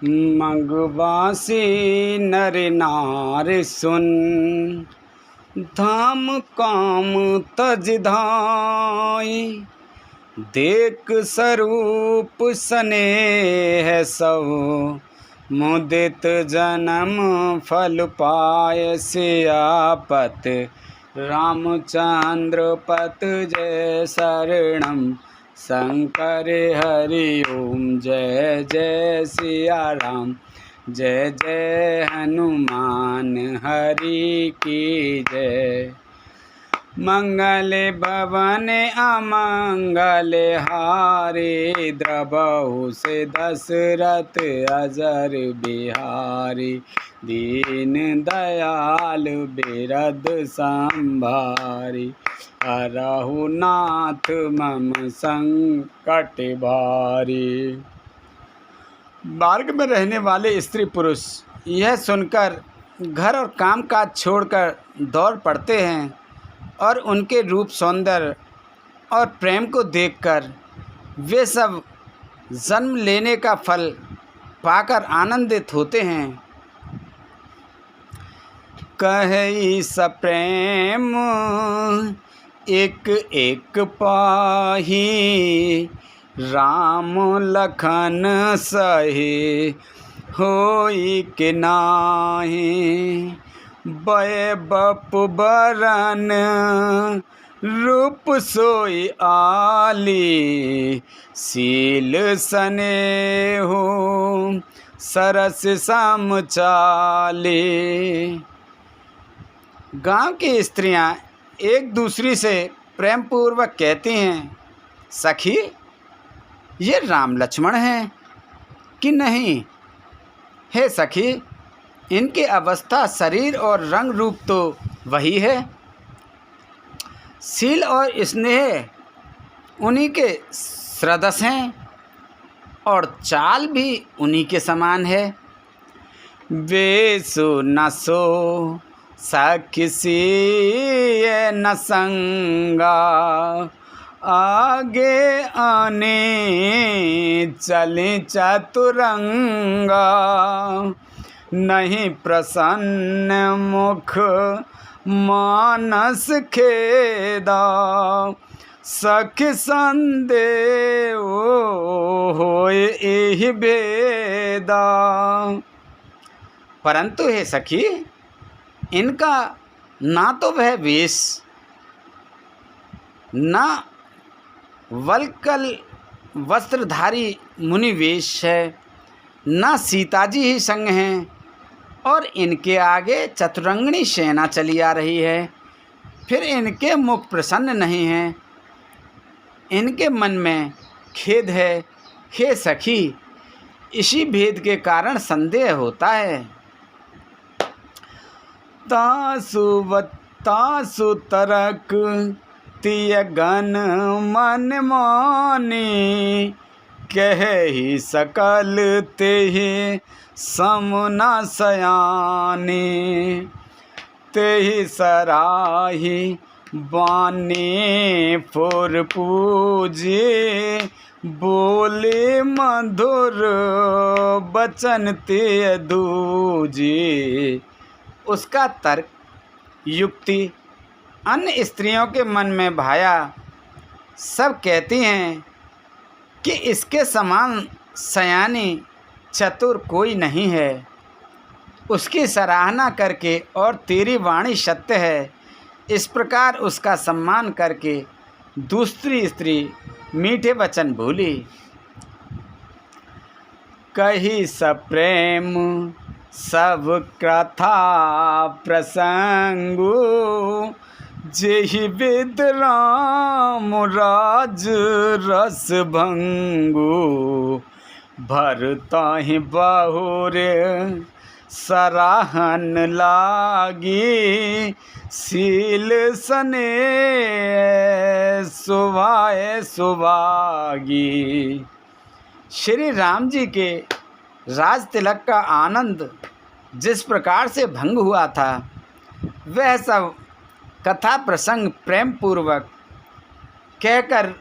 मगवासी नर नार सुन, धाम काम तज धाई। देख स्वरूप स्नेह सब, मुदित जन्म फल पाय। सियापत रामचंद्र पत जय शरणम, शंकर हरि ओम। जय जय सिया राम, जय जय हनुमान हरि की जय। मंगल भवन अमंगल हारी, द्रवहु से दशरथ अजर बिहारी। दीन दयाल बिरद संभारी, हरहु नाथ मम संकट भारी। मार्ग में रहने वाले स्त्री पुरुष यह सुनकर घर और काम काज छोड़कर दौड़ पड़ते हैं और उनके रूप सौंदर्य और प्रेम को देखकर वे सब जन्म लेने का फल पाकर आनंदित होते हैं। कहि सप्रेम एक एक पाही, राम लखन सहे होई के नाहि। बय बपु बरन रूप सोई आली, शील स्नेहु सरस सम चाली। गांव की स्त्रियां एक दूसरी से प्रेम पूर्वक कहती हैं, सखी ये राम लक्ष्मण हैं कि नहीं? हे सखी, इनकी अवस्था शरीर और रंग रूप तो वही है, शील और स्नेह उन्हीं के सदृश हैं और चाल भी उन्हीं के समान है। वेसु न सो सखसी न संगा, आगे आने चले चतुरंगा। नहीं प्रसन्न मुख मानस खेदा, सखी संदेह होए एहि भेदा। परंतु हे सखी, इनका ना तो वह वेश, ना वल्कल वस्त्रधारी मुनि वेश है, ना सीताजी ही संग हैं और इनके आगे चतुरंगनी सेना चली आ रही है। फिर इनके मुख प्रसन्न नहीं हैं, इनके मन में खेद है। हे सखी, इसी भेद के कारण संदेह होता है। तासु तरक तिय गण मन मानी, कहि सकल तेहि समुना सयानी। तेहि सराही बानी फुर पूजे, बोले मधुर बचन ते दूजे। उसका तर्क युक्ति अन्य स्त्रियों के मन में भाया। सब कहती हैं कि इसके समान सयानी चतुर कोई नहीं है। उसकी सराहना करके और तेरी वाणी सत्य है, इस प्रकार उसका सम्मान करके दूसरी स्त्री मीठे वचन बोली। कही सप्रेम सब कथा प्रसंगु, जेहि विद राम राज रस भंगु। भरताहि बहुर सराहन लागी, शील स्नेह सुभाए सुभागी। श्री राम जी के राज तिलक का आनंद जिस प्रकार से भंग हुआ था, वह सब कथा प्रसंग प्रेम पूर्वक कहकर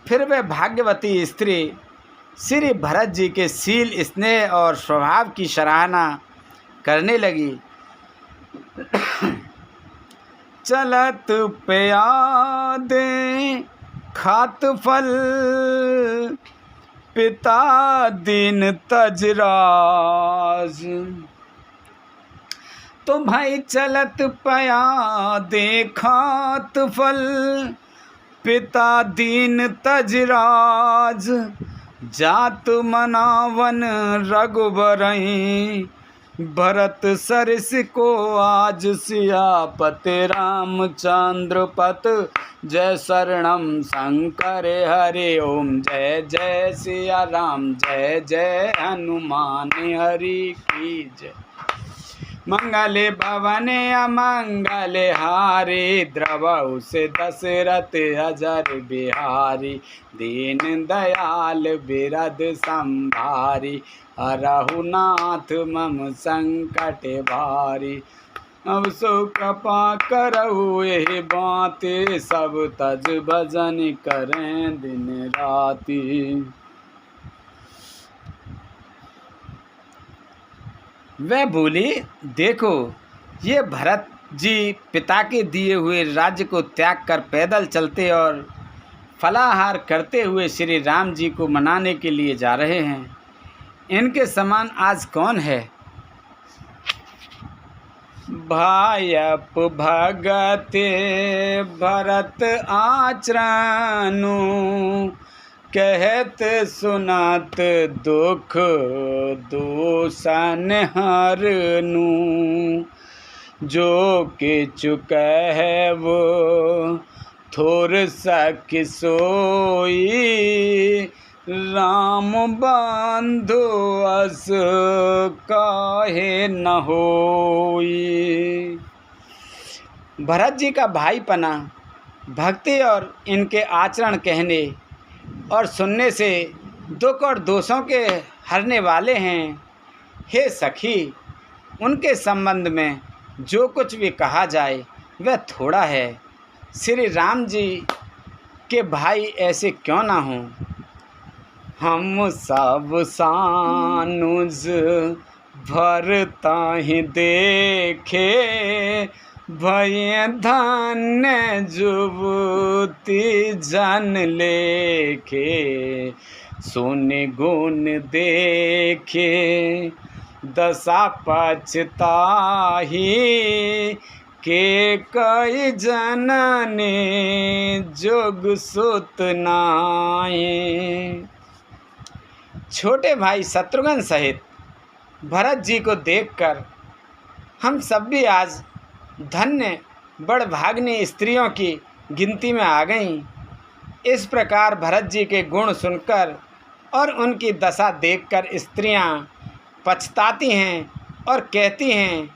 फिर वह भाग्यवती स्त्री श्री भरत जी के शील, स्नेह और स्वभाव की सराहना करने लगी। चलत प्यादे खात फल, पिता दीन तजराज। तो भाई चलत प्यादे खात फल, पिता दीन तजराज। जात मनावन रघुबरई, भरत सरिस को आज। सियापत रामचंद्र पत, जय शरणम शंकर हरि ओम। जय जय सिया राम, जय जय हनुमान हरि की जय। मंगले भवन अमंगले हारी, द्रवहु से दशरथ अजर बिहारी। दीन दयाल बिरद संभारी, हरहु नाथ मम संकट भारी। अब सो कृपा करहु यही बातें, सब तज भजन करें दिन राति। वह बोली, देखो ये भरत जी पिता के दिए हुए राज्य को त्याग कर पैदल चलते और फलाहार करते हुए श्री राम जी को मनाने के लिए जा रहे हैं। इनके समान आज कौन है? भायप भगते भरत आचरणु, कहत सुनत दुख दूषण हरनु। जो किछु कहे वो थोर सख सोई, राम बंधु अस काहे न होई। भरत जी का भाईपना, भक्ति और इनके आचरण कहने और सुनने से दुख और दोषों के हरने वाले हैं। हे सखी, उनके संबंध में जो कुछ भी कहा जाए वह थोड़ा है। श्री राम जी के भाई ऐसे क्यों ना हों? हम सब सानुज भरताहि देखे, भय धन्य जुबती जन लेखे। सुन गुण देखे दशा पछताही, के कई जननी जोग सुत नाई। छोटे भाई शत्रुघ्न सहित भरत जी को देखकर हम सब भी आज धन्य बड़भाग्नि स्त्रियों की गिनती में आ गईं। इस प्रकार भरत जी के गुण सुनकर और उनकी दशा देखकर स्त्रियां पछताती हैं और कहती हैं,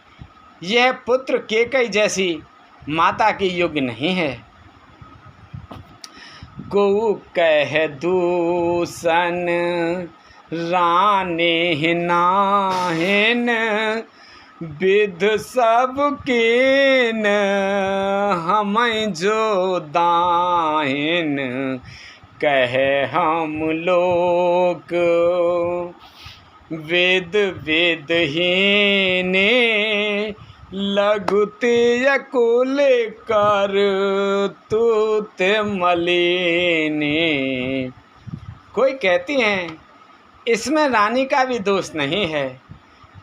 यह पुत्र केकई जैसी माता के योग्य नहीं है। को कह दूषण रानी नाहिन, विध सब कीन हमें जो दाहिन। कहे हम लोग वेद वेदहीने, लघुते यकुल कर तूत मलिने। कोई कहती हैं इसमें रानी का भी दोष नहीं है,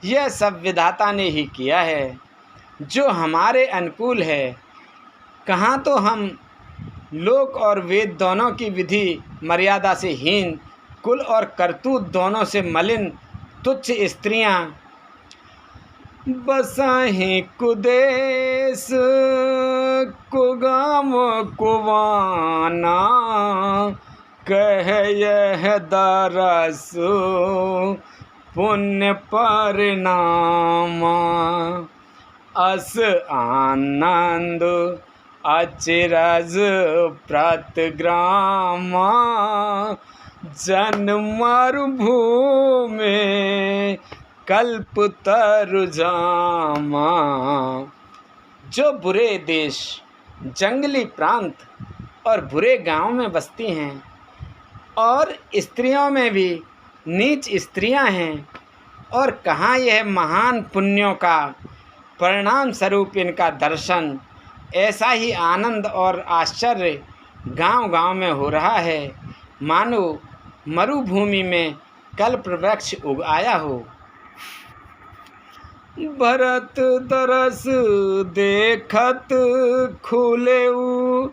यह सब विधाता ने ही किया है जो हमारे अनुकूल है। कहाँ तो हम लोक और वेद दोनों की विधि मर्यादा से हीन, कुल और करतूत दोनों से मलिन तुच्छ स्त्रियां बसाहीं कुदेश कुगाम कुवाना। कह यह दरस पुण्य परिणामा, अस आनंद अचिरज प्रतिग्रामा। जन मरुभूमि कल्प तरुजामा। जो बुरे देश, जंगली प्रांत और बुरे गांव में बसती हैं और स्त्रियों में भी नीच स्त्रियां हैं, और कहाँ यह महान पुण्यों का परिणाम स्वरूप इनका दर्शन। ऐसा ही आनंद और आश्चर्य गांव-गांव में हो रहा है, मानो मरुभूमि में कल्प वृक्ष उग आया हो। भरत दरस देखत खुलेऊ,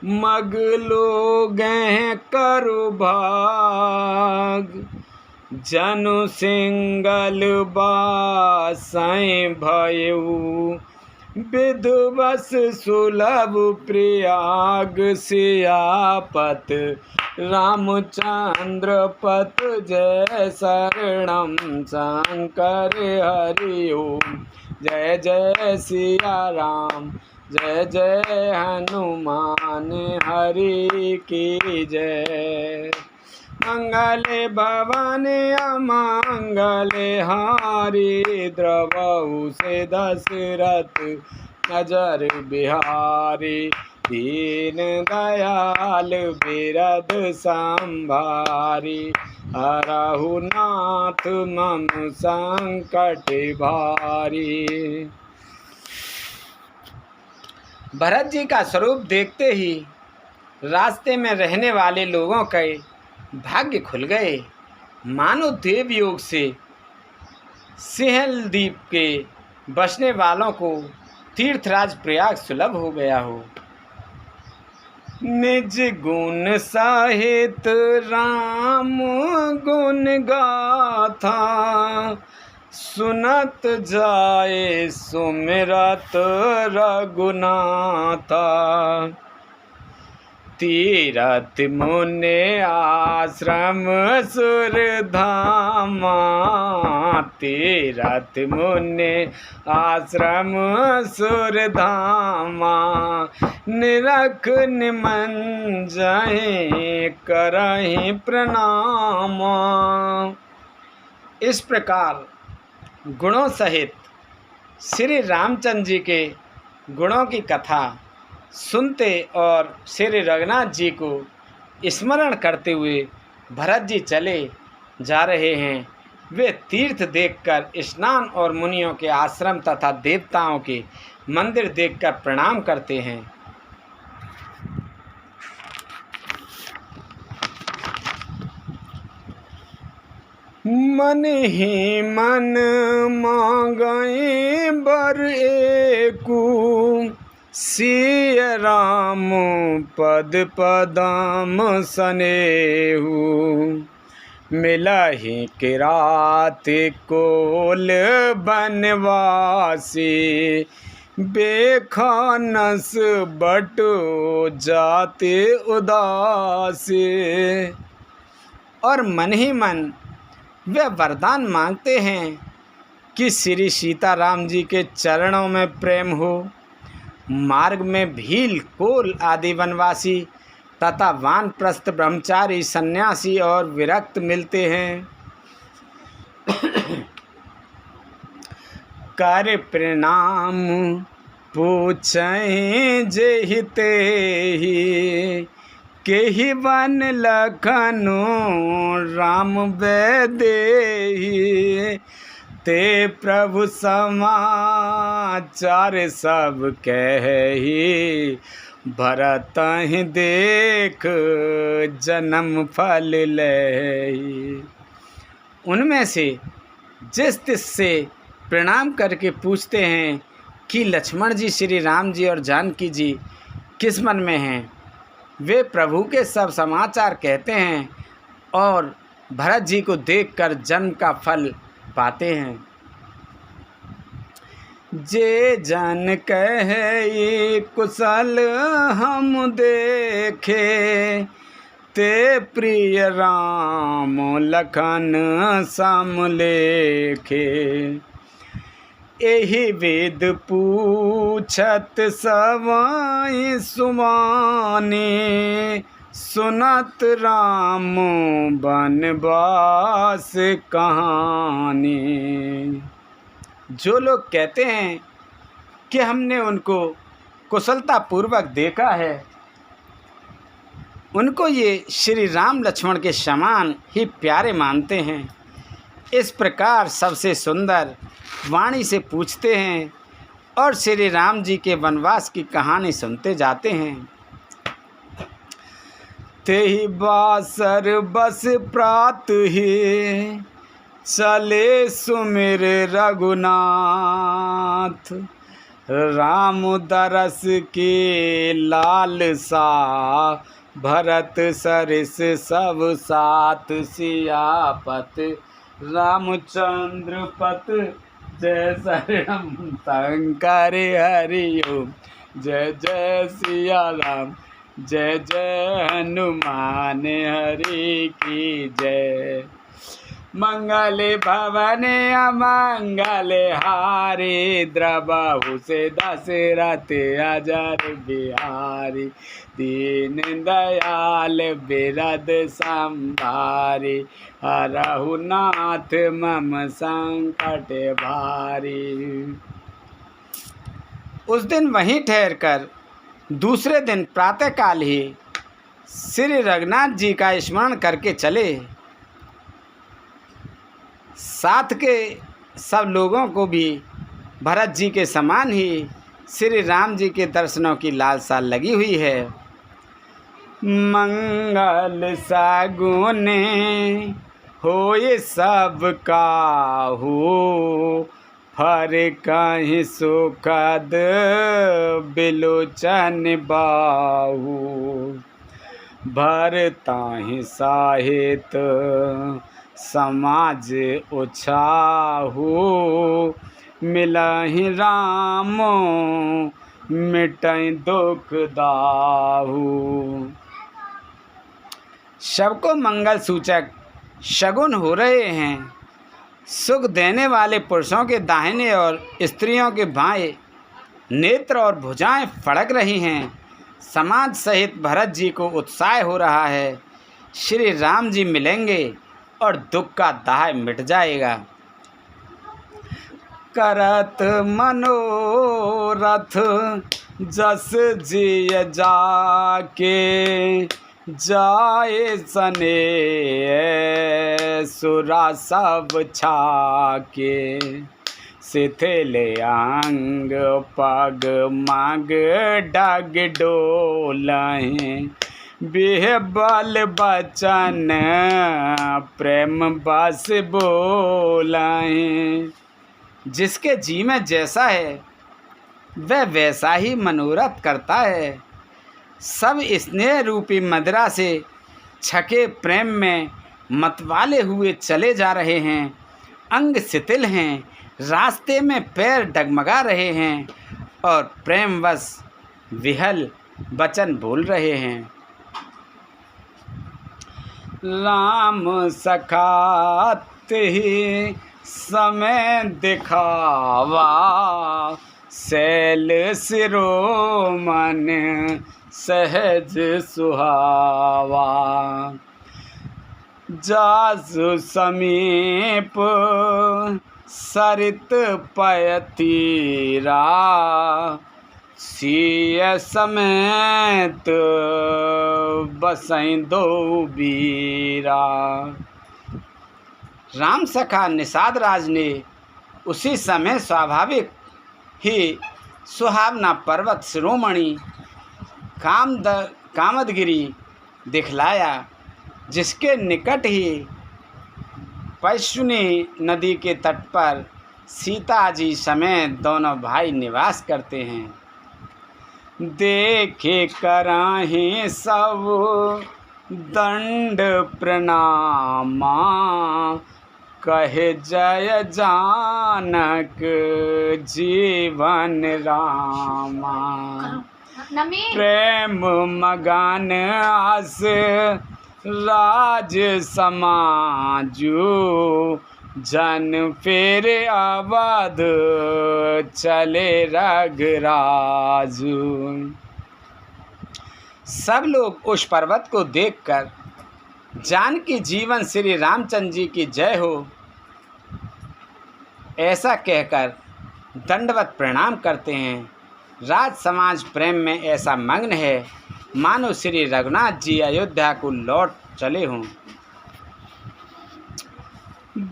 मग लोगें करु भाग। जनु सिंगल बासैं भयऊ, विधवस सुलभ प्रयाग। सियापत रामचंद्र पत जय शरणम शंकर हरि ओम। जय जय सिया राम, जय जय हनुमान हरि की जय। मंगले भवन अमंगले हारी, द्रवहु से दशरथ नजर बिहारी। दीन दयाल बिरद संभारी, हरहु नाथ मम संकट भारी। भरत जी का स्वरूप देखते ही रास्ते में रहने वाले लोगों के भाग्य खुल गए, मानो देवयोग से सिंहल द्वीप के बसने वालों को तीर्थराज प्रयाग सुलभ हो गया हो। निज गुण सहित राम गुण गाथा, सुनत जाए सुमिरत रघुनाथा। तीरथ मुनि आश्रम सुरधामा, तीरथ मुनि आश्रम सुरधामा। निरख निमंजहि करहि प्रणामा। इस प्रकार गुणों सहित श्री रामचंद्र जी के गुणों की कथा सुनते और श्री रघुनाथ जी को स्मरण करते हुए भरत जी चले जा रहे हैं। वे तीर्थ देखकर, स्नान और मुनियों के आश्रम तथा देवताओं के मंदिर देखकर प्रणाम करते हैं। मन ही मन मांगई बर एकू, सिय राम पद पदम सनेहू। मिलहि किरात कोल बनवासी, बेखानस बटो जाते उदासी। और मन ही मन वे वरदान मांगते हैं कि श्री सीताराम जी के चरणों में प्रेम हो। मार्ग में भील, कोल आदि वनवासी तथा वानप्रस्थ ब्रह्मचारी, सन्यासी और विरक्त मिलते हैं। कर प्रणाम पूछहि जेहिते ही, केहि वन लखनु राम वैदेही। ते प्रभु समाचार सब कहि, भरतहि देख जन्म फल लहि। उनमें से जिस तिस से प्रणाम करके पूछते हैं कि लक्ष्मण जी, श्री राम जी और जानकी जी किस मन में हैं, वे प्रभु के सब समाचार कहते हैं और भरत जी को देखकर जन्म का फल पाते हैं। जे जन कहे कुशल हम देखे, ते प्रिय राम लखन सम लेखे। एहि वेद पूछत सवाई सुमानी, सुनत राम बनवास कहानी। जो लोग कहते हैं कि हमने उनको कुशलता पूर्वक देखा है, उनको ये श्री राम लक्ष्मण के समान ही प्यारे मानते हैं। इस प्रकार सबसे सुंदर वाणी से पूछते हैं और श्री राम जी के वनवास की कहानी सुनते जाते हैं। तेहि बासर बस प्रात ही चले सुमिर रघुनाथ, राम दरस के लालसा भरत सरिस सब साथ, सियापत रामचंद्र पत जय शरणम शंकर हरि ओम, जय जय सिया राम जय जय हनुमान हरि की जय। मंगल भवन अमंगल हारी, द्रबहु से दशरथ अजर बिहारी, दीन दयाल बिरद संभारी, हरहु नाथ मम संकट भारी। उस दिन वहीं ठहरकर दूसरे दिन प्रातःकाल ही श्री रघुनाथ जी का स्मरण करके चले। साथ के सब लोगों को भी भरत जी के समान ही श्री राम जी के दर्शनों की लालसा लगी हुई है। मंगल सगुने होए सब काहू, फर कहीं सुखद बिलोचन बाहू, भरताहि साहित समाज उछाहू, मिलहि राम मिटै दुख दाहू। सबको मंगल सूचक शगुन हो रहे हैं। सुख देने वाले पुरुषों के दाहिने और स्त्रियों के बाएं नेत्र और भुजाएं फड़क रही हैं। समाज सहित भरत जी को उत्साह हो रहा है। श्री राम जी मिलेंगे और दुख का दाह मिट जाएगा। करत मनोरथ जस जिय जाके, जाए सने सुरा सब छाके, शिथिल अंग पग मग डग डोलहीं, बिहबल बचन प्रेम बस बोलहीं। जिसके जी में जैसा है वह वैसा ही मनोरथ करता है। सब स्नेह रूपी मदिरा से छके प्रेम में मतवाले हुए चले जा रहे हैं। अंग शिथिल हैं, रास्ते में पैर डगमगा रहे हैं और प्रेमवश विहल वचन बोल रहे हैं। राम सखात ही समय दिखावा, शैल शिरोमन सहज सुहावा, जासु समीप सरित पयतीरा, सिय समेत बसई दो बीरा। राम सखा निषाद राज ने उसी समय स्वाभाविक ही सुहावना पर्वत शिरोमणि कामदगिरी दिखलाया, जिसके निकट ही पैशुनी नदी के तट पर सीता जी समेत दोनों भाई निवास करते हैं। देखे कराही सब दंड प्रणामा, कहे जय जानक जीवन रामा। प्रेम मगन आस राज समाजू, जन फिर अवध चले रघुराजू। सब लोग उस पर्वत को देखकर जानकी जीवन श्री रामचंद्र जी की जय हो ऐसा कहकर दंडवत प्रणाम करते हैं। राज समाज प्रेम में ऐसा मग्न है मानो श्री रघुनाथ जी अयोध्या को लौट चले हों।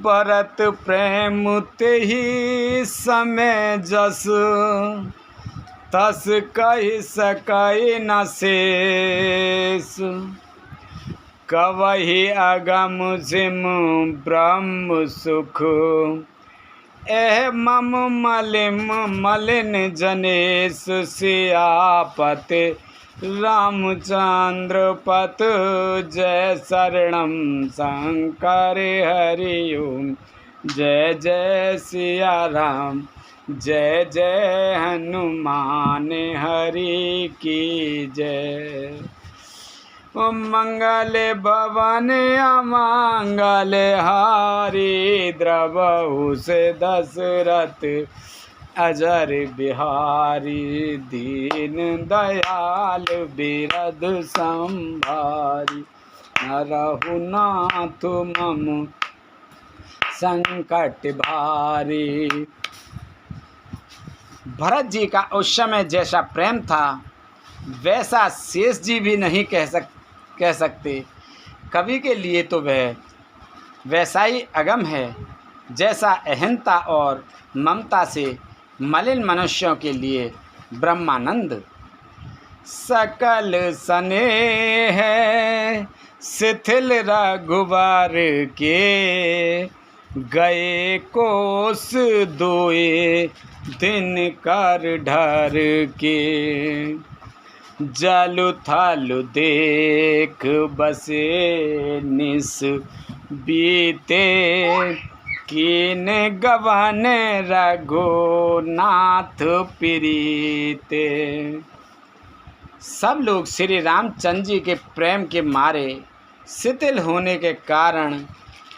बरत प्रेम ते ही समय जस, तस कहि सकै न शेष। कवहि अगम सिम ब्रह्म सुख, एह मम मलिन जनेश। सियापति रामचंद्र पत, जय शरणम शंकर हरि ओम। जय जय सिया राम, जय जय हनुमान हरि की जय। मंगल भवन अमंगल हारी, द्रवहु से दशरथ अजर बिहारी। दीन दयाल बिरद संभारी, नरहु नाथ मम संकट भारी। भरत जी का उस समय जैसा प्रेम था वैसा शेष जी भी नहीं कह सकते। कवि के लिए तो वह वैसा ही अगम है जैसा अहंता और ममता से मलिन मनुष्यों के लिए ब्रह्मानंद। सकल स्नेह शिथिल रघुवर के, गए कोस दोए दिन कर ढर के। जलु थलु देख बसे निस बीते, कीन गवन रघुनाथ प्रीते। सब लोग श्री रामचंद्र जी के प्रेम के मारे शिथिल होने के कारण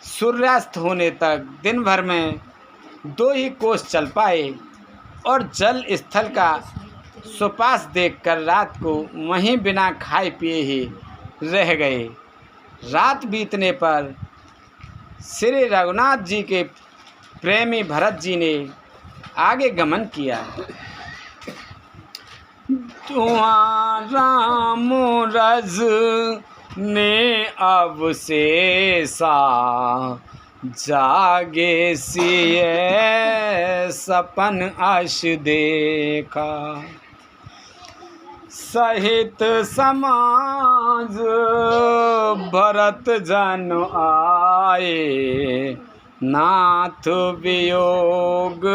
सूर्यास्त होने तक दिन भर में 2 ही कोस चल पाए और जल स्थल का सुपास देखकर रात को वहीं बिना खाए पिए ही रह गए। रात बीतने पर श्री रघुनाथ जी के प्रेमी भरत जी ने आगे गमन किया। राम रज ने अवशेषा, जागे सिए सपन अश देखा। सहित समाज भरत जन आए, नाथ वियोग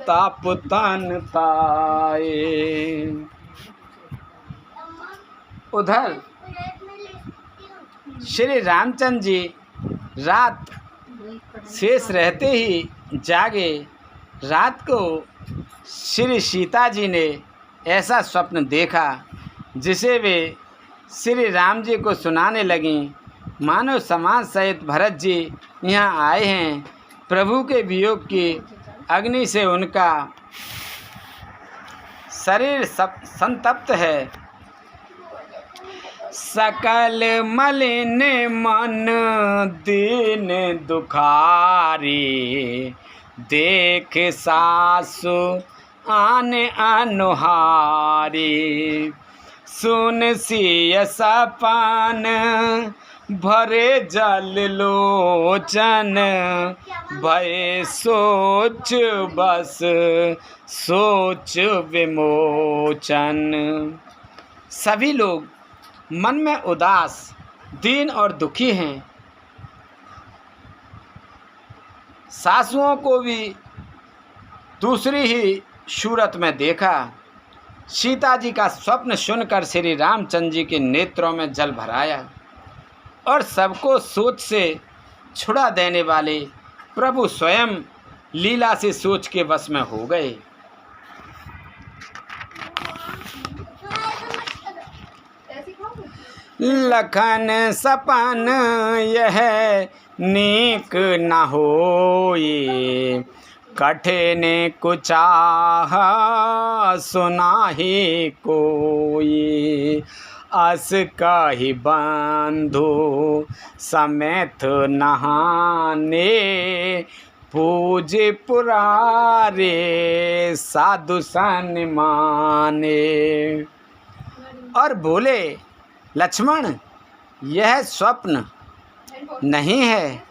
ताप तन ताए। उधर श्री रामचंद्र जी रात शेष रहते ही जागे। रात को श्री सीता जी ने ऐसा स्वप्न देखा जिसे वे श्री राम जी को सुनाने लगीं। मानो समाज सहित भरत जी यहाँ आए हैं। प्रभु के वियोग की अग्नि से उनका शरीर संतप्त है। सकल मलिन मन दीन दुखारी, देख सासु आन अनुहारी। सुन सिय सपन भरे जल लोचन, भय सोच बस सोच विमोचन। सभी लोग मन में उदास, दीन और दुखी हैं। सासुओं को भी दूसरी ही सूरत में देखा। सीता जी का स्वप्न सुनकर श्री रामचंद्र जी के नेत्रों में जल भर आया और सबको सोच से छुड़ा देने वाले प्रभु स्वयं लीला से सोच के वश में हो गए। लखन सपन यह नीक न होई, कठिन कुचाह सुनाहि कोई। अस कहि बंधु समेत नहाने, पूज पुरारे साधु सन माने। और बोले, लक्ष्मण, यह स्वप्न नहीं है,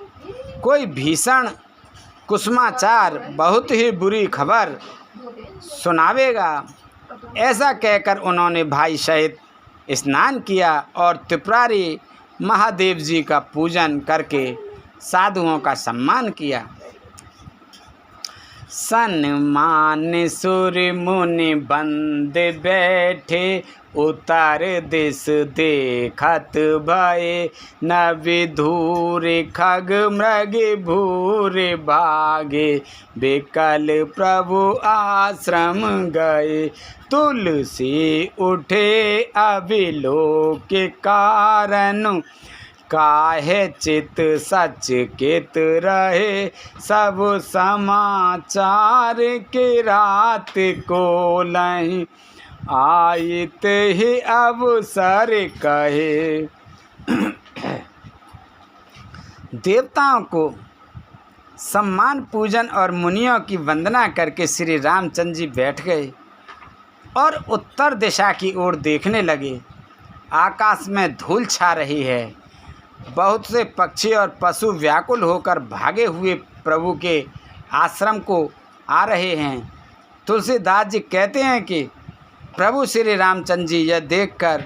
कोई भीषण कुसुमाचार बहुत ही बुरी खबर सुनावेगा। ऐसा कहकर उन्होंने भाई सहित स्नान किया और त्रिपुरारी महादेव जी का पूजन करके साधुओं का सम्मान किया। सन्मान सुर मुनि बंद बैठे, उतार दिस देखत भये, न विधूर खग मृग भूर भागे, बिकल प्रभु आश्रम गए। तुलसी उठे अविलोक कारण, काहे चित सचकित रहे, सब समाचार के रात को लहीं, आयत ही अवसर कहे। देवताओं को सम्मान पूजन और मुनियों की वंदना करके श्री रामचंद्र जी बैठ गए और उत्तर दिशा की ओर देखने लगे। आकाश में धूल छा रही है। बहुत से पक्षी और पशु व्याकुल होकर भागे हुए प्रभु के आश्रम को आ रहे हैं। तुलसीदास जी कहते हैं कि प्रभु श्री रामचंद्र जी यह देखकर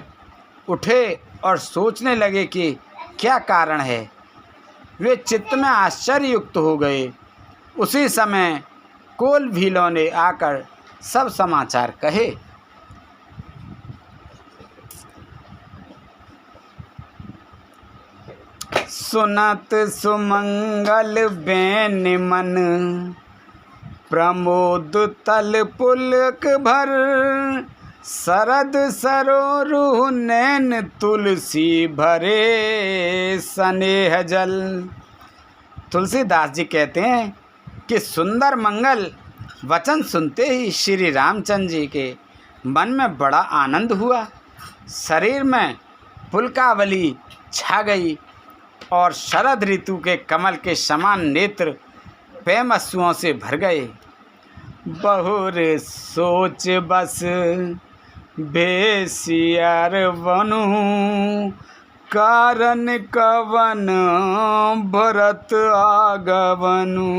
उठे और सोचने लगे कि क्या कारण है। वे चित्त में आश्चर्ययुक्त हो गए। उसी समय कोल भीलों ने आकर सब समाचार कहे। सुनत सुमंगल बैन मन, प्रमोद तल पुलक भर, शरद सरोरुह नैन तुलसी भरे स्नेह जल। तुलसीदास जी कहते हैं कि सुंदर मंगल वचन सुनते ही श्री रामचंद्र जी के मन में बड़ा आनंद हुआ। शरीर में पुलकावली छा गई और शरद ऋतु के कमल के समान नेत्र प्रेमअश्रुओं से भर गए। बहुर सोच बस बेसियर बनू, कारण कवन भरत आगवनु।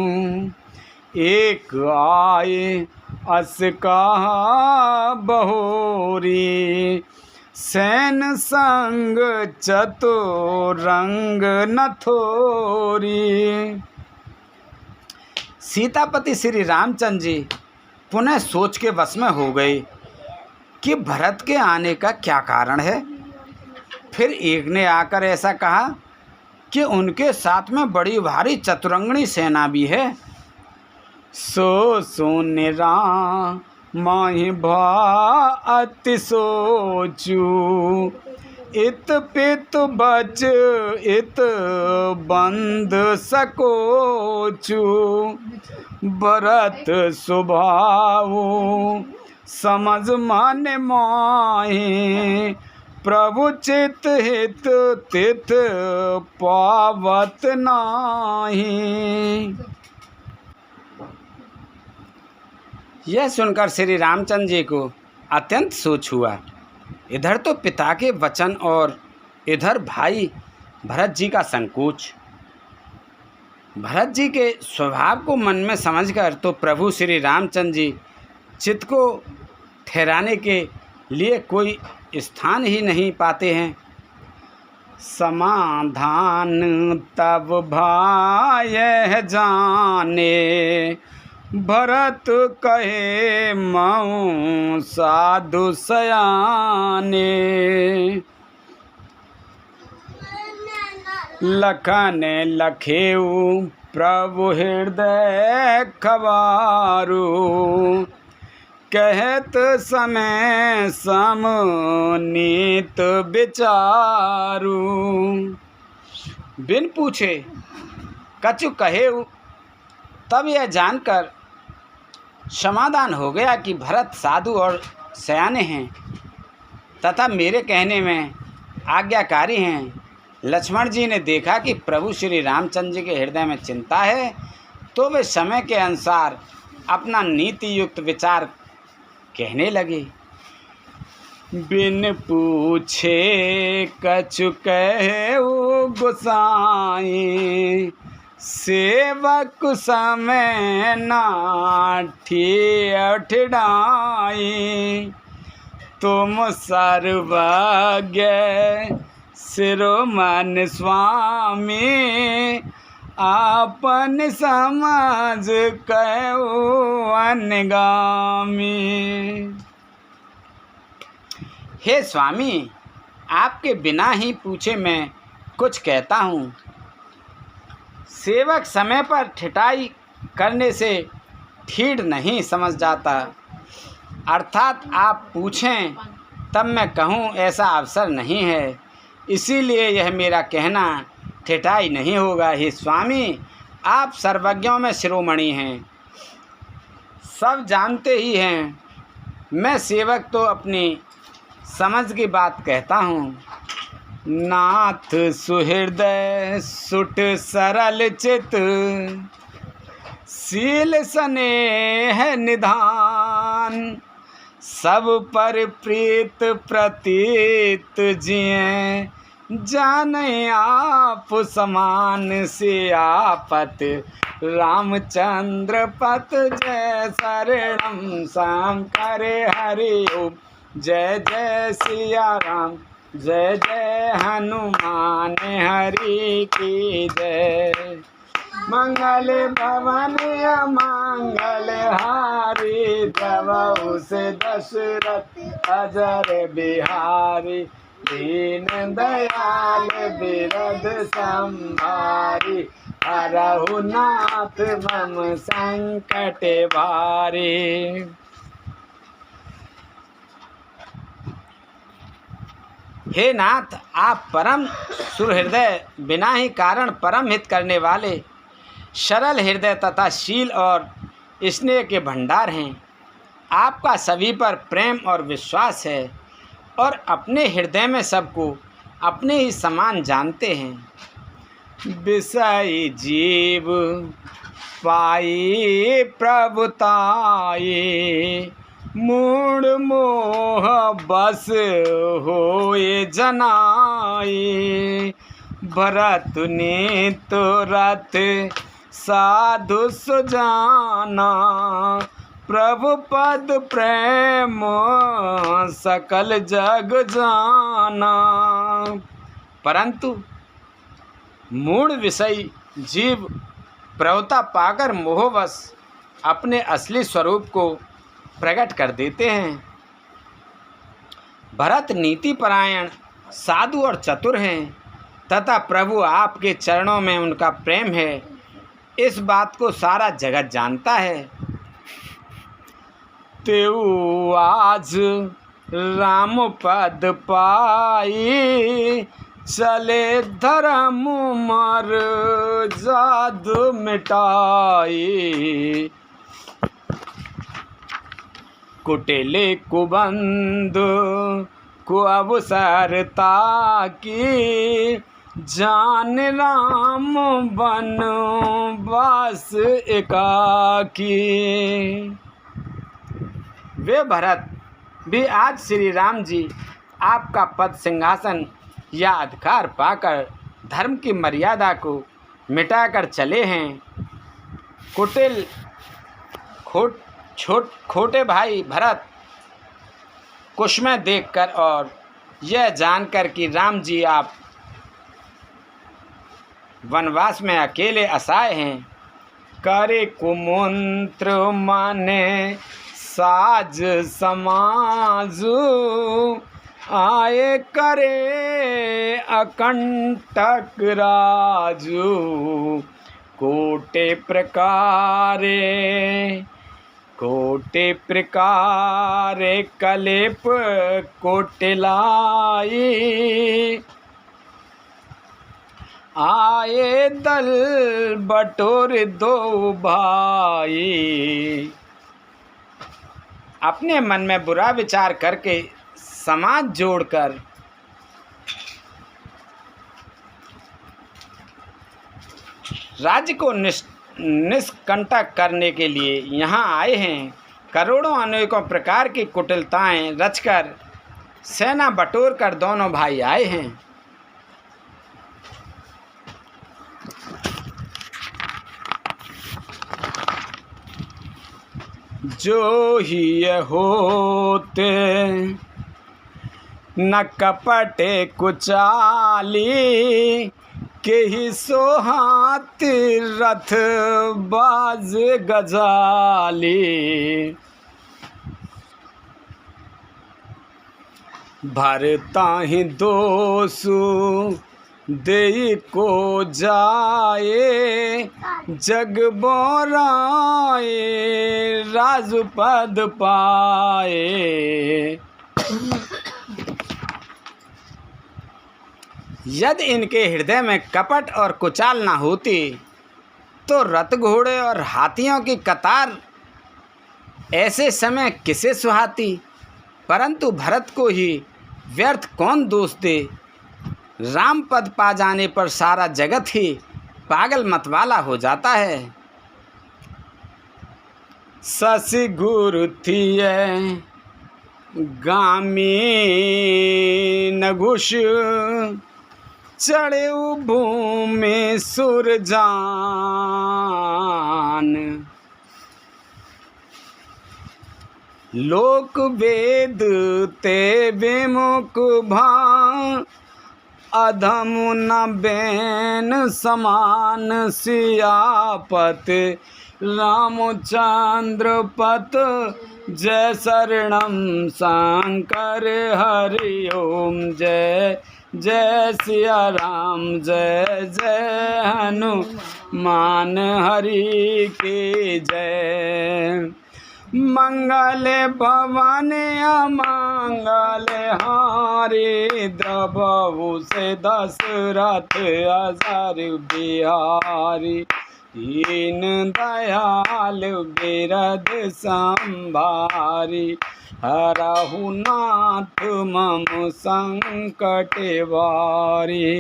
एक आए अस कहा बहोरी, सैन संग चतुरंग नथोरी। सीतापति श्री रामचंद्र जी पुनः सोच के वश में हो गए कि भरत के आने का क्या कारण है। फिर एक ने आकर ऐसा कहा कि उनके साथ में बड़ी भारी चतुरंगणी सेना भी है। सो सुन माहि भा अति सोचू, इत पित बच इत बंद सकोचू। भरत स्वभाव समझ मन माहि, प्रभु चित हित तिथ पावत नाही। यह सुनकर श्री रामचंद्र जी को अत्यंत सोच हुआ। इधर तो पिता के वचन और इधर भाई भरत जी का संकोच। भरत जी के स्वभाव को मन में समझकर तो प्रभु श्री रामचंद्र जी चित्त को ठहराने के लिए कोई स्थान ही नहीं पाते हैं। समाधान तब भाय जाने, भरत कहे मऊ साधु सयाने। लखन लखेऊ प्रभु हृदय खबारू, कहत समय सम नीत विचारू। बिन पूछे कछु कहेऊ। तब यह जानकर समाधान हो गया कि भरत साधु और सयाने हैं तथा मेरे कहने में आज्ञाकारी हैं। लक्ष्मण जी ने देखा कि प्रभु श्री रामचंद्र जी के हृदय में चिंता है, तो वे समय के अनुसार अपना नीति युक्त विचार कहने लगे। बिन पूछे कछु कहु गोसाई, सेवक समय नाठी ठिड़ाई। तुम सर्वज्ञ शिरोमणि स्वामी, आपन समझ कहु अनगामी। हे स्वामी, आपके बिना ही पूछे मैं कुछ कहता हूँ। सेवक समय पर ठिठाई करने से ठीक नहीं समझ जाता, अर्थात आप पूछें तब मैं कहूँ ऐसा अवसर नहीं है, इसीलिए यह मेरा कहना ठिठाई नहीं होगा। हे स्वामी, आप सर्वज्ञों में शिरोमणि हैं, सब जानते ही हैं। मैं सेवक तो अपनी समझ की बात कहता हूँ। नाथ सुहृदय सुट सरल चित, शील स्नेह निधान, सब पर प्रीत प्रतीत जिए, जाने आप समान से आपत, रामचंद्र पत जय शरणम शंकर हरि ओम। जय जय सिया राम, जय जय हनुमान हरि की जय। मंगल भवन मंगल हारी, जब से दशरथ अजर बिहारी, दीन दयाल बिरद संभारी, हरहु नाथ मम संकट भारी। हे नाथ, आप परम सुहृदय, बिना ही कारण परम हित करने वाले, सरल हृदय तथा शील और स्नेह के भंडार हैं। आपका सभी पर प्रेम और विश्वास है और अपने हृदय में सबको अपने ही समान जानते हैं। विषय जीव पाई प्रभुताई, मूढ़ मोह बस होए जनाई, भरत ने तो रथ साधु सुजाना, प्रभु पद प्रेम सकल जग जाना। परंतु मूढ़ विषयी जीव प्रभुता पाकर मोहवश अपने असली स्वरूप को प्रकट कर देते हैं। भरत नीति परायण साधु और चतुर हैं तथा प्रभु आपके चरणों में उनका प्रेम है, इस बात को सारा जगत जानता है। तेऊ आज राम पद पाई, चले धर्म मर जादू मिटाई, कुटिले कुबंध को अवसर ताकी, जान राम बन वास एकाकी। वे भरत भी आज श्री राम जी आपका पद सिंहासन या अधिकार पाकर धर्म की मर्यादा को मिटाकर चले हैं। कुटिल छोटे भाई भरत कुशमय देखकर और यह जानकर कि राम जी आप वनवास में अकेले असहाय हैं, करे कुमंत्र माने साज समाजू, आए करे अकंटक राजू, कोटे प्रकारे कलेप कोटिलाई, आए दल बटोर दो भाई। अपने मन में बुरा विचार करके समाज जोड़कर राज्य को निष्कंटक करने के लिए यहाँ आए हैं। करोड़ों अनेकों प्रकार की कुटिलताएं रचकर सेना बटोर कर दोनों भाई आए हैं। जो ही होते न कपटे कुचाली, के ही सोहात रथ बाज गजाली। भरता ही दोसु दे को जाए, जग बोराए राजपद पाए। यदि इनके हृदय में कपट और कुचाल ना होती तो रथ घोड़े और हाथियों की कतार ऐसे समय किसे सुहाती। परंतु भरत को ही व्यर्थ कौन दोष दे। राम पद पा जाने पर सारा जगत ही पागल मतवाला हो जाता है। ससि गुरु थिए गामी न घुष, चढ़े भूमि सुर जान। लोक वेद ते विमुख भां, अधम न बैन समान। सियापत रामचंद्र पत, जय शरणम शंकर हरि ओम। जय जय सिया राम, जय जय हनुमान हरि के जय। मंगल भवन अमंगल हारे, द्रवहु से दशरथ अजर बिहारी। दीन दयाल बिरद संभारी, हरहु नाथ मम संकट वारी।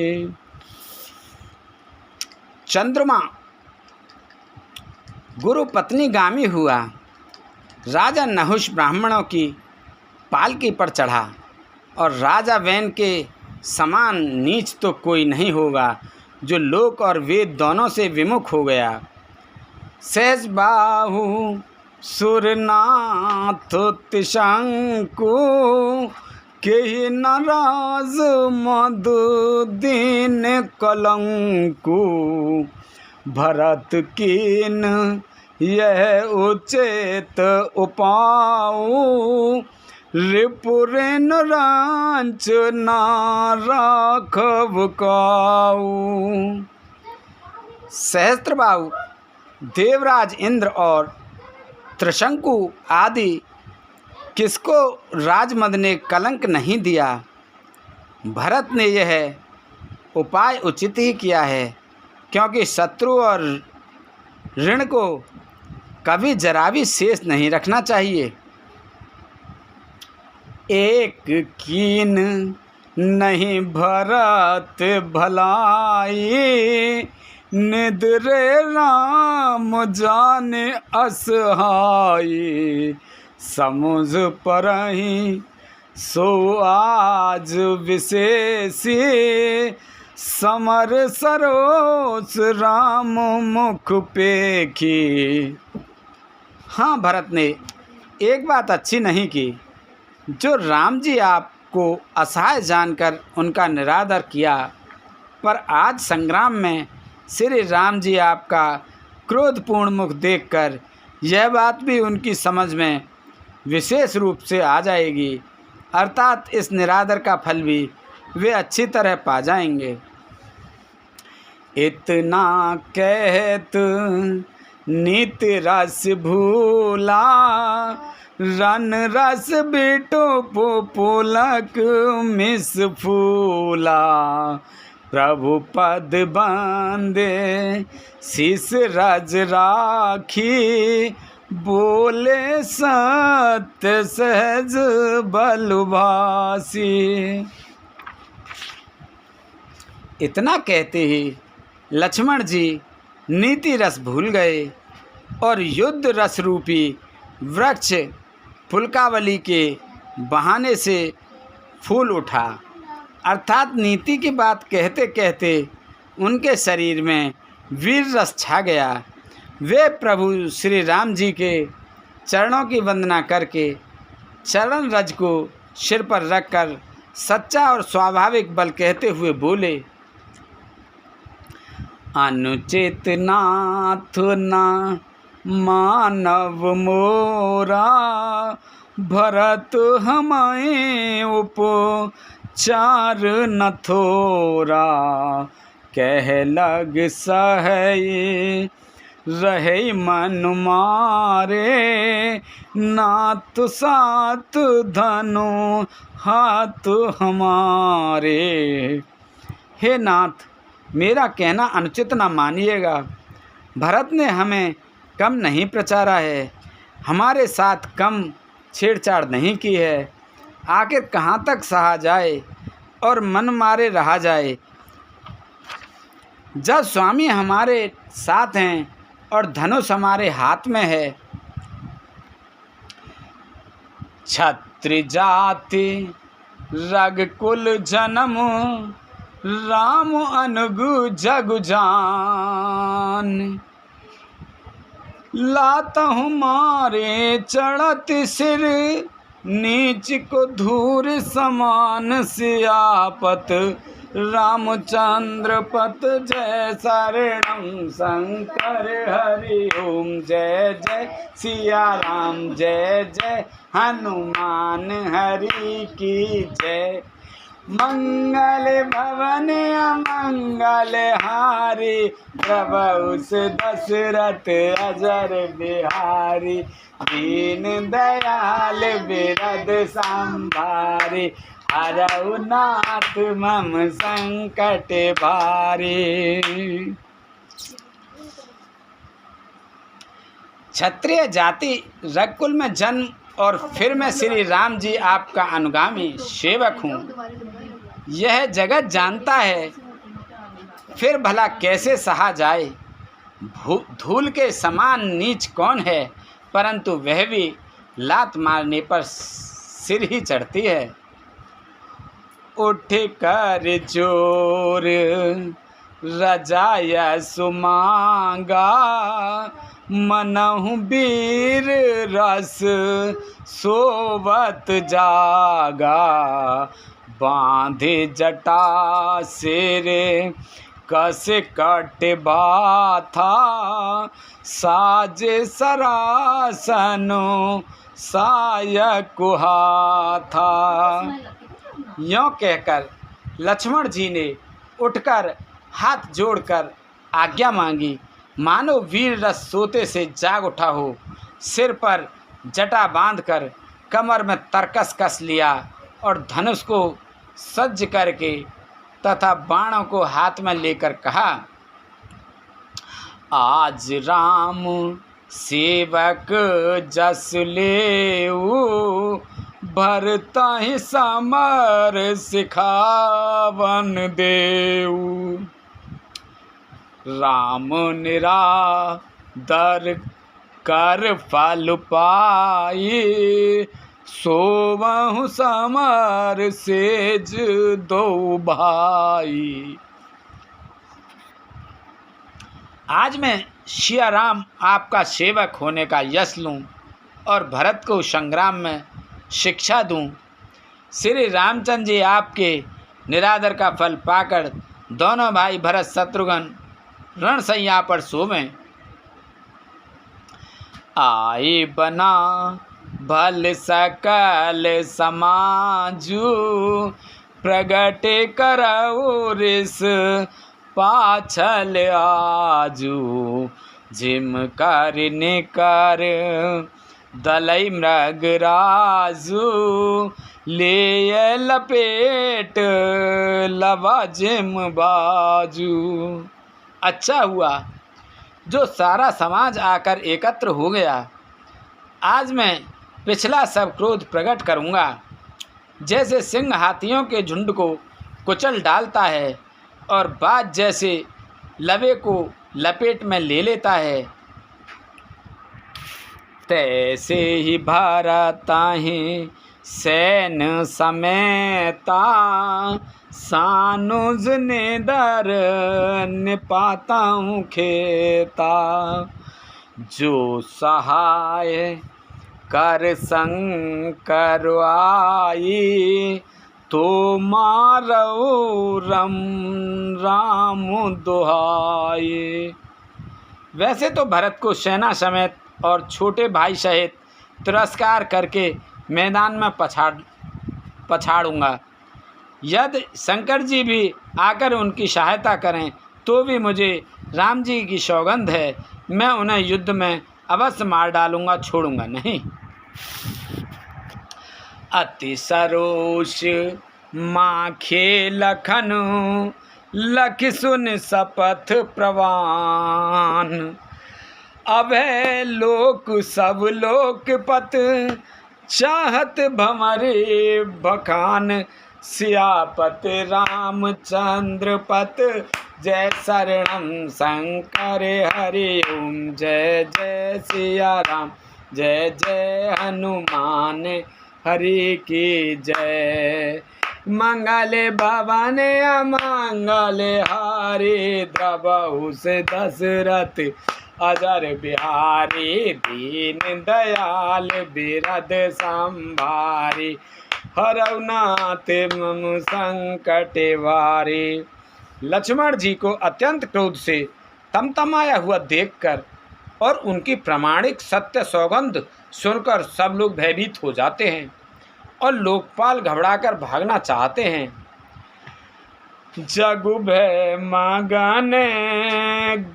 चंद्रमा गुरु पत्नी गामी हुआ। राजा नहुष ब्राह्मणों की पालकी पर चढ़ा, और राजा वैन के समान नीच तो कोई नहीं होगा जो लोक और वेद दोनों से विमुख हो गया। सहज बाहु सुरनाथ तिशंकु, के नाराज मधु दीन कलंकु। भरत कीन यह उचित उपाऊ, रिपुरेन रांच ना राखव काऊ। सहस्त्रबाहु देवराज इंद्र और त्रिशंकु आदि किसको राजमद ने कलंक नहीं दिया। भरत ने यह उपाय उचित ही किया है, क्योंकि शत्रु और ऋण को कभी जरा भी शेष नहीं रखना चाहिए। एक कीन नहीं भरत भलाई, निद्रे राम जाने असहाई। समुझ परहि सो आज विशेषी, समर सरोस राम मुख पेखी। हाँ, भरत ने एक बात अच्छी नहीं की। जो राम जी आपको असहाय जानकर उनका निरादर किया, पर आज संग्राम में श्री राम जी आपका क्रोधपूर्ण मुख देखकर यह बात भी उनकी समझ में विशेष रूप से आ जाएगी, अर्थात इस निरादर का फल भी वे अच्छी तरह पा जाएंगे। इतना कहत नीति रस भूला, रन रस बेटो पुलक मिस फूला। प्रभु पद बांधे शीस रज राखी, बोले सत्य सहज बलभासी। इतना कहते ही लक्ष्मण जी नीति रस भूल गए और युद्ध रस रूपी वृक्ष फुलकावली के बहाने से फूल उठा। अर्थात नीति की बात कहते कहते उनके शरीर में वीर रस छा गया। वे प्रभु श्री राम जी के चरणों की वंदना करके चरण रज को सिर पर रखकर सच्चा और स्वाभाविक बल कहते हुए बोले, अनुचित नाथ ना मानव मोरा, भरत हमारे उपचार न थोरा, कह लग सहे रहे मन मारे, नाथ साथ धनु हाथ हमारे। हे नाथ, मेरा कहना अनुचित न मानिएगा। भरत ने हमें कम नहीं प्रचारा है, हमारे साथ कम छेड़छाड़ नहीं की है। आखिर कहाँ तक सहा जाए और मन मारे रहा जाए। जब स्वामी हमारे साथ हैं और धनुष हमारे हाथ में है। क्षत्रिय जाति रघुकुल जन्म, राम अनुगु जग जान, लाता हूँ मारे चढ़त सिर, नीच को धूर समान सियापत, रामचंद्र पत जय शरणम शंकर हरि ओम, जय जय सिया राम, जय जय हनुमान हरि की जय। मंगल भवन अमंगल हारी, प्रभु दशरथ अजर बिहारी, दीन दयाल बिरद संभारी, हरऊ नाथ मम संकट भारी। क्षत्रिय जाति रघुकुल में जन्म और फिर मैं श्री राम जी आपका अनुगामी सेवक हूँ, यह जगत जानता है। फिर भला कैसे सहा जाए। धूल के समान नीच कौन है, परंतु वह भी लात मारने पर सिर ही चढ़ती है। उठ कर जोर रजाया सुमांगा, मनहु वीर रस सोवत जागा, बांधे जटा सिर कस कट बाथा, साज सरासनो सायक हाथा। यों कहकर लक्ष्मण जी ने उठकर हाथ जोड़कर आज्ञा मांगी, मानो वीर रस सोते से जाग उठा हो। सिर पर जटा बांधकर कमर में तरकस कस लिया और धनुष को सज्ज करके तथा बाणों को हाथ में लेकर कहा, आज राम सेवक जस लेऊ, भरता ही समर सिखावन देऊ। राम निरादर कर फल पाई, सोवहु समर सेज दो भाई। आज मैं सिया राम आपका सेवक होने का यश लूँ और भरत को संग्राम में शिक्षा दूँ। श्री रामचंद्र जी आपके निरादर का फल पाकर दोनों भाई भरत शत्रुघ्न रणसैया पर सोवें। आई बना भल सकल समाजू, प्रगट करऊ रिस पाछल आजू, जिम कर निकर दलई मृग राजू, ले लपेट लवा जिम बाजू। अच्छा हुआ जो सारा समाज आकर एकत्र हो गया। आज मैं पिछला सब क्रोध प्रकट करूँगा। जैसे सिंह हाथियों के झुंड को कुचल डालता है और बाज जैसे लवे को लपेट में ले लेता है, तैसे ही भारताहि सैन समेता सानुज नेदर निपाताऊं खेता। जो सहाय कर संकर आई तो मारऊ राम दुहाई। वैसे तो भरत को सेना समेत और छोटे भाई सहित तिरस्कार करके मैदान में पछाड़ूंगा। यदि शंकर जी भी आकर उनकी सहायता करें तो भी मुझे राम जी की सौगंध है, मैं उन्हें युद्ध में अवश्य मार डालूंगा, छोड़ूंगा नहीं। अति सरोष माखे लखन लख सुन सपथ प्रवान। अभय लोक सब लोकपत चाहत भमरे बखान। सियापत रामचंद्र पत जय शरणम शंकर हरि ओम। जय जय सिया राम जय जय हनुमान हरि की जय। मंगल भवन अमंगल हारी द्रवहु से दशरथ अजर बिहारी। दीन दयाल बिरद संभारी हरऊ नाथ मम संकट वारी। लक्ष्मण जी को अत्यंत क्रोध से तमतमाया हुआ देखकर और उनकी प्रामाणिक सत्य सौगंध सुनकर सब लोग भयभीत हो जाते हैं और लोकपाल घबराकर भागना चाहते हैं। जगु भय मगन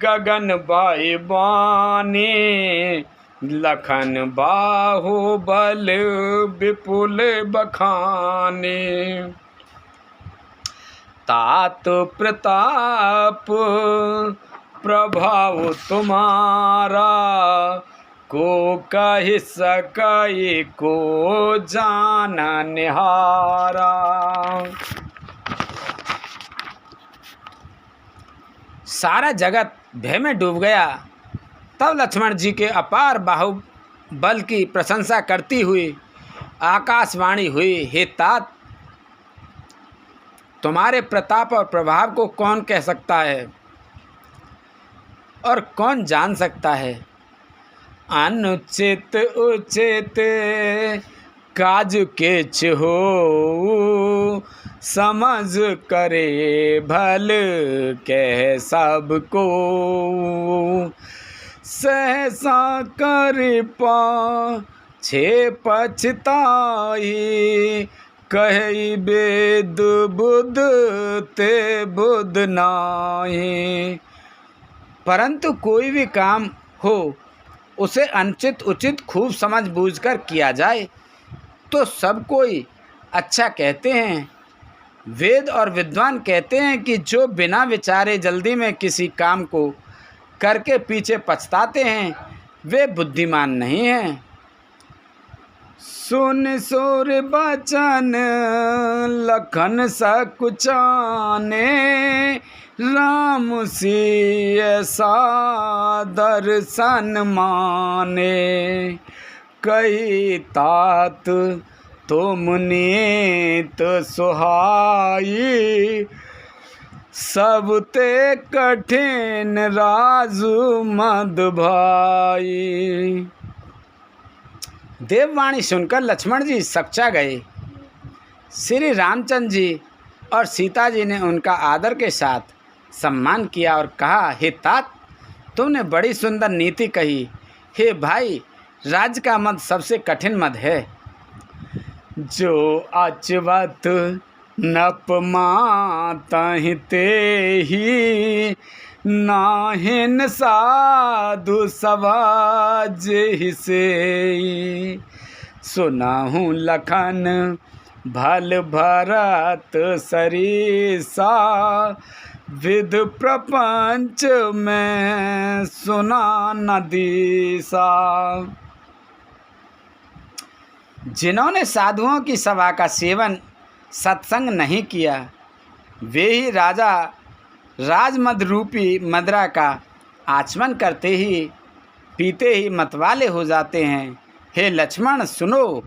गगन बाई बानी। लखन बाहुबल विपुल बखाने। तात प्रताप प्रभाव तुम्हारा को कह सकै को जान निहारा। सारा जगत भय में डूब गया। तब लक्ष्मण जी के अपार बाहुबल की प्रशंसा करती हुई आकाशवाणी हुई, हे तात, तुम्हारे प्रताप और प्रभाव को कौन कह सकता है और कौन जान सकता है। अनुचित उचित काज केच हो समझ करे भल कह सबको। सहसा कर पाछे पछताई कहि वेद बुध ते बुध नाहि। परंतु कोई भी काम हो उसे अनुचित उचित खूब समझ बूझकर किया जाए तो सब कोई अच्छा कहते हैं। वेद और विद्वान कहते हैं कि जो बिना विचारे जल्दी में किसी काम को करके पीछे पछताते हैं वे बुद्धिमान नहीं हैं। सुन सुर बचन लखन सकुचाने राम सिय दर्शन माने। कही तात तुम नीत सुहाई सब ते कठिन राजू मद भाई। देववाणी सुनकर लक्ष्मण जी सकचा गए। श्री रामचंद्र जी और सीता जी ने उनका आदर के साथ सम्मान किया और कहा, हे तात, तुमने बड़ी सुंदर नीति कही। हे भाई, राज्य का मद सबसे कठिन मद है। जो अचवत नपमातहि तेहि नाहिन साधु सवाज हिसे। सुनाहु लखन भल भरत सरीसा विध प्रपंच में सुना न दीसा। जिन्होंने साधुओं की सभा का सेवन सत्संग नहीं किया वे ही राजा राजमद रूपी मदरा का आचमन करते ही पीते ही मतवाले हो जाते हैं। हे लक्ष्मण, सुनो,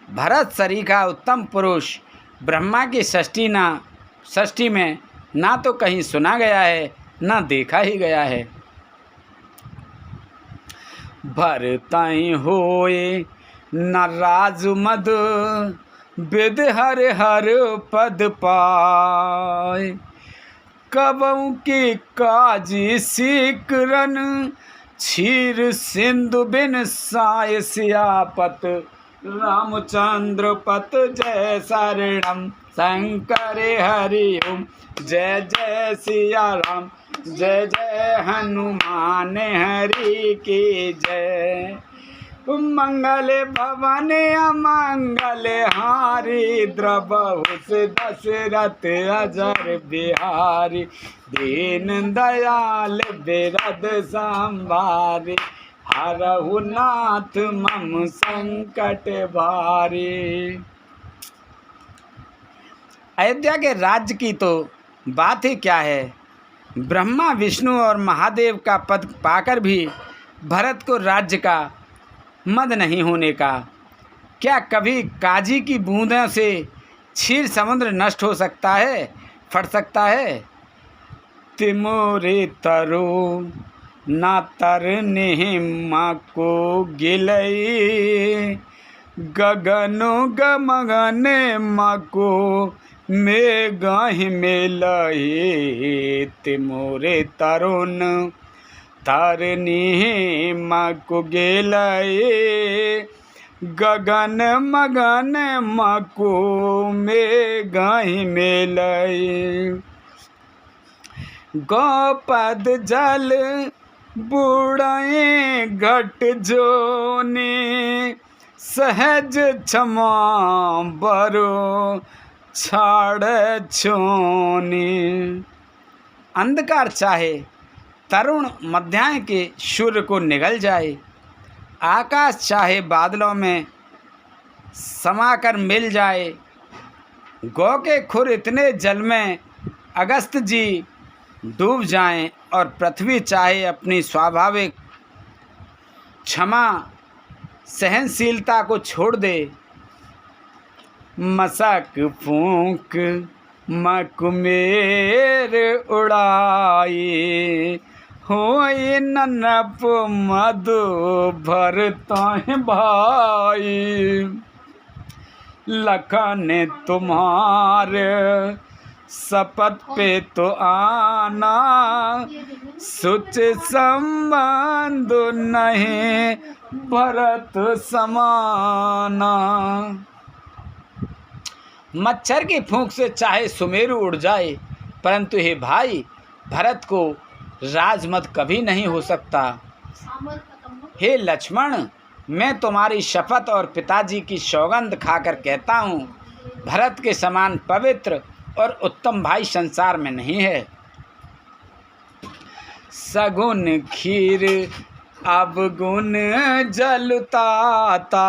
भरत सरीखा उत्तम पुरुष ब्रह्मा की षष्ठी में ना तो कहीं सुना गया है ना देखा ही गया है। भरतहि होए न राजु मद विद हर हर पद पाए। कबहु की काजी सीकरन क्षीर सिंधु बिन साय सियापत। रामचंद्र पत जय शरणम शंकर हरि ओम। जय जय सिया राम जय जय हनुमान हरि की जय। मंगल भवन अमंगल हारी द्रबहुस दशरथ अजर बिहारी। दीन दयाल बिरद संभारी हरहु नाथ मम संकट भारी। अयोध्या के राज्य की तो बात ही क्या है। ब्रह्मा विष्णु और महादेव का पद पाकर भी भरत को राज्य का मद नहीं होने का। क्या कभी काजी की बूंदों से क्षीर समुद्र नष्ट हो सकता है, फट सकता है। तिमोरे तरो ना तरने माँ को गिलई। गगनो गमगन माँ को मेघहि मेलई। तिमोरे तरुण तरनी माँ को गेलई। गगन मगन माँ को मेघहि मेलई। गोपद जल बुढ़ाए घट जोनी। सहज क्षमा बरो छाड़ छोनी। अंधकार चाहे तरुण मध्याह्न के सूर्य को निगल जाए। आकाश चाहे बादलों में समाकर मिल जाए। गौ के खुर इतने जल में अगस्त जी डूब जाएं और पृथ्वी चाहे अपनी स्वाभाविक क्षमा सहनशीलता को छोड़ दे। मशक फूंक मकुमेर उड़ाई। होई ननप मधु भरतहि भाई। लखन तुम्हारे शपथ पे तो आना। सुच संबंध नहीं भरत समाना। मच्छर की फूंक से चाहे सुमेरु उड़ जाए, परंतु हे भाई भरत को राजमद कभी नहीं हो सकता। हे लक्ष्मण, मैं तुम्हारी शपथ और पिताजी की सौगंध खाकर कहता हूँ, भरत के समान पवित्र और उत्तम भाई संसार में नहीं है। सगुन खीर अवगुण जलताता।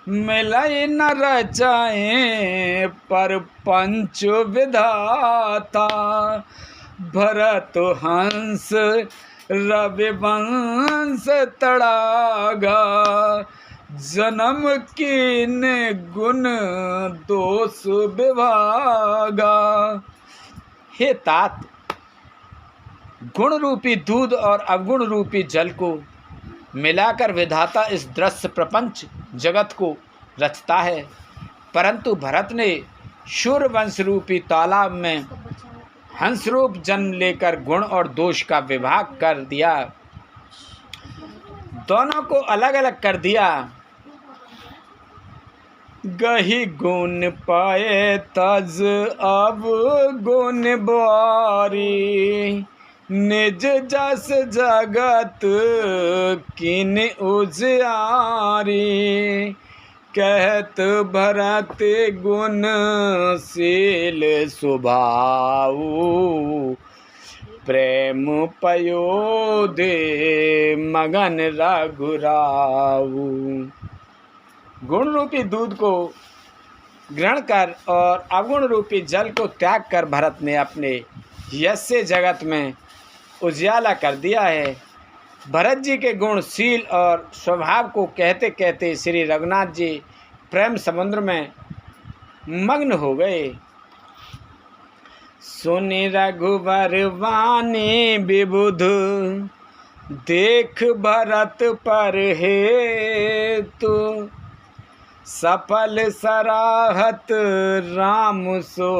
मिलई न रचाए पर पंच विधाता। भरत हंस रविवंश तड़ागा। जन्म कीन गुण दोष विभागा। हे तात, गुण रूपी दूध और अवगुण रूपी जल को मिलाकर विधाता इस दृश्य प्रपंच जगत को रचता है, परंतु भरत ने शूरवंश रूपी तालाब में हंसरूप जन्म लेकर गुण और दोष का विभाग कर दिया। दोनों को अलग अलग कर दिया। गही गुण पाए तज अब गुण बारी। निज जस जगत किन उजियारी। कहत भरत गुण शील स्वभाव। प्रेम पयोधे मगन रघुराऊ। गुण रूपी दूध को ग्रहण कर और अवगुण रूपी जल को त्याग कर भरत ने अपने यश से जगत में उजियाला कर दिया है। भरत जी के गुणशील और स्वभाव को कहते कहते श्री रघुनाथ जी प्रेम समुद्र में मग्न हो गए। सुनि रघुवर वाणी विबुध, देख भरत पर हेतु, सफल सराहत राम सो,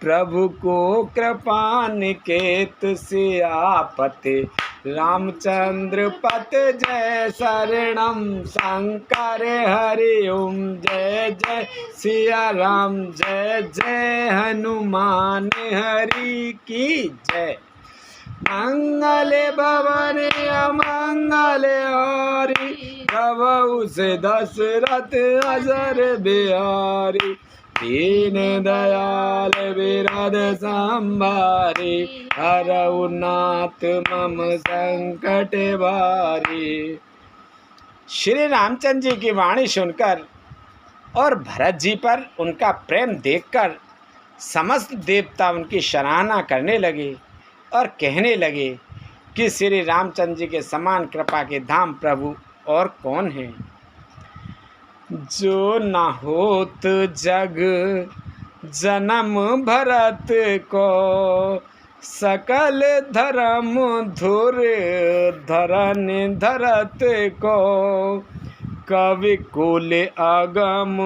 प्रभु को कृपा निकेत, सियापति रामचंद्र पत जय, शरणम शंकर हरि ओम, जय जय सिया राम, जय जय हनुमान हरि की जय। मंगल भवन अमंगल हारी, प्रभु से दशरथ अजर बिहारी, दीन दयाल विरद संभारी, हरऊ नाथ मम संकट भारी। श्री रामचंद्र जी की वाणी सुनकर और भरत जी पर उनका प्रेम देखकर समस्त देवता उनकी सराहना करने लगे और कहने लगे कि श्री रामचंद्र जी के समान कृपा के धाम प्रभु और कौन है। जो न होत जग जन्म भरत को, सकल धर्म धुर धरन धरत को, कवि कुल आगम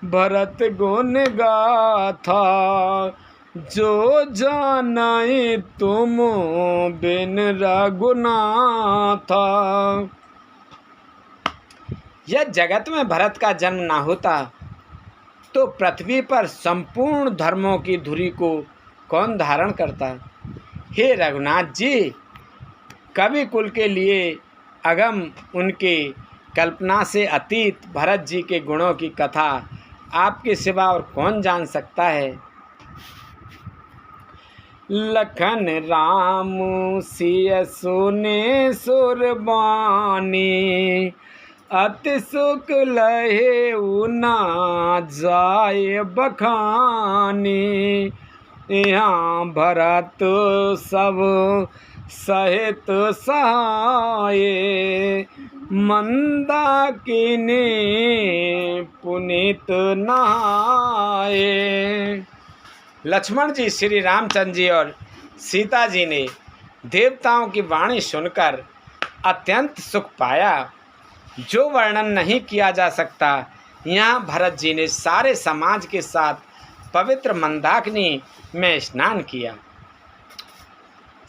भरत गुण गाथा, जो जानाई तुम बिन रघुनाथा। यह जगत में भरत का जन्म ना होता तो पृथ्वी पर संपूर्ण धर्मों की धुरी को कौन धारण करता। हे रघुनाथ जी, कवि कुल के लिए अगम उनके कल्पना से अतीत भरत जी के गुणों की कथा आपके सिवा और कौन जान सकता है। लखन राम सिय सुने सुरबानी, अति सुख लहे उना जाय बखानी, यहाँ भरत सब सहित सहाय, मंदाकिनी पुनीत नहाए। लक्ष्मण जी, श्री रामचंद्र जी और सीता जी ने देवताओं की वाणी सुनकर अत्यंत सुख पाया, जो वर्णन नहीं किया जा सकता। यहाँ भरत जी ने सारे समाज के साथ पवित्र मंदाकिनी में स्नान किया।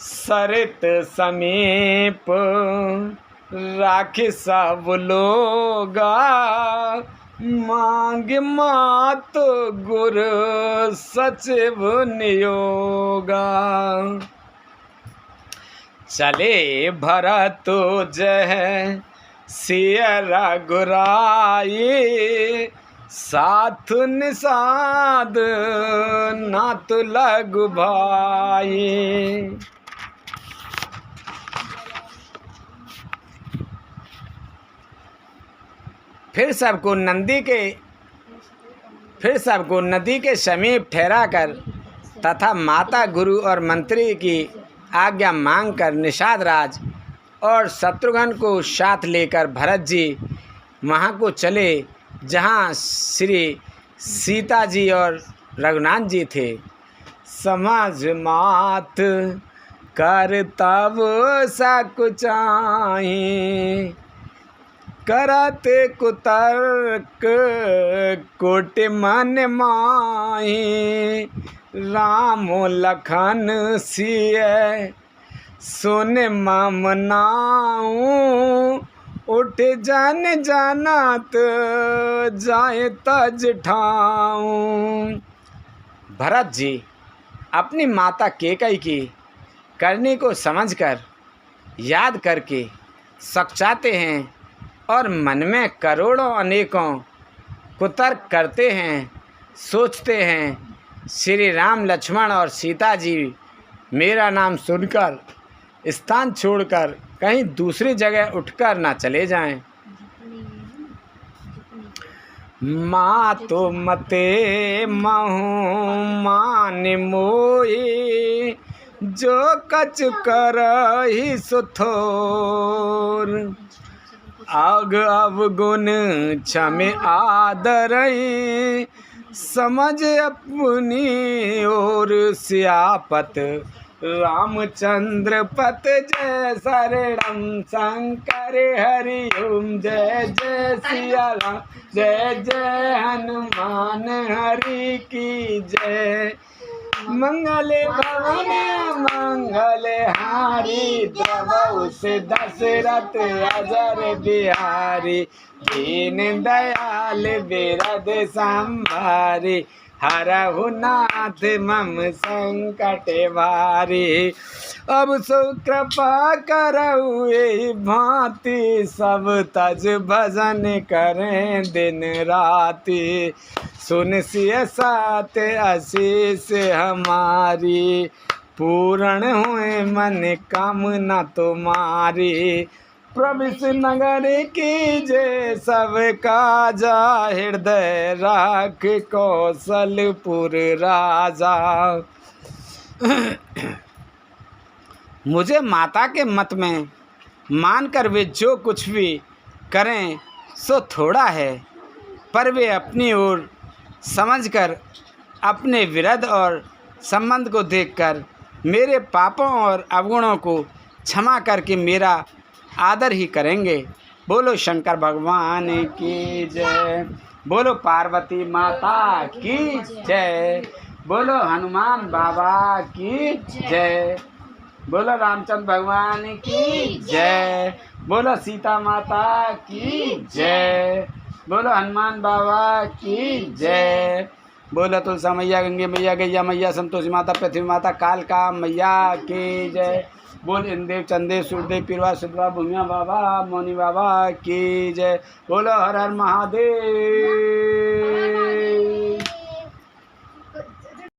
सरित समीप राखी सब लोगा, मांग मात गुर सचिव नियोगा, चले भरत जय सिय रघुराई, साथ निषाद नाथ लघु भाई। फिर सबको नदी के समीप ठहरा कर तथा माता गुरु और मंत्री की आज्ञा मांगकर निषाद राज और शत्रुघ्न को साथ लेकर भरत जी वहाँ को चले जहाँ श्री सीता जी और रघुनाथ जी थे। समझ मात कर तब सकुचाई, करते कुतर्क कोटि मन माही, राम लखन सिय सुन मम नाऊ, उठ जन जानत जाए तज ठाऊं। भरत जी अपनी माता केकई की करनी को समझकर याद करके सकचाते हैं और मन में करोड़ों अनेकों कुतर्क करते हैं, सोचते हैं श्री राम लक्ष्मण और सीता जी मेरा नाम सुनकर स्थान छोड़कर कहीं दूसरी जगह उठकर ना चले जाएं। माँ तो मते महु मान मोही, जो कछ करहि सुथोर, आग अवगुण क्षमे आदरई, समझ अपनी ओर सियापत, रामचंद्र पत जय शरणम शंकर हरि ओम, जय जय सिया राम, जय जय हनुमान हरि की जय। मंगल भवन मंगल हारी, द्रवहु से दशरथ अजर बिहारी, दीन दयाल बिरद संभारी, हरहु नाथ मम संकट भारी। अब सो कृपा करऊ एहि भांति, सब तज भजन करें दिन राति, सुन सिय सात आशीष हमारी, पूर्ण हुए मन कामना तुम्हारी। प्रविश नगर की जय सब काजा, हृदय राख कौशलपुर राजा। मुझे माता के मत में मानकर वे जो कुछ भी करें सो थोड़ा है, पर वे अपनी ओर समझकर अपने विरध और संबंध को देखकर मेरे पापों और अवगुणों को क्षमा करके मेरा आदर ही करेंगे। बोलो शंकर भगवान की जय, बोलो पार्वती माता की जय, बोलो हनुमान बाबा की जय, बोलो रामचंद्र भगवान की जय, बोलो सीता माता की जय, बोलो हनुमान बाबा की जय, बोलो तुलसा मैया, गंगे मैया, गैया मैया, संतोषी माता, पृथ्वी माता, कालका मैया की जय। बोल इंदेव चंदेव सूर्यदेव पीरवा सुधवा भूमिया बाबा मौनी बाबा की जय। बोलो हर हर महादेव।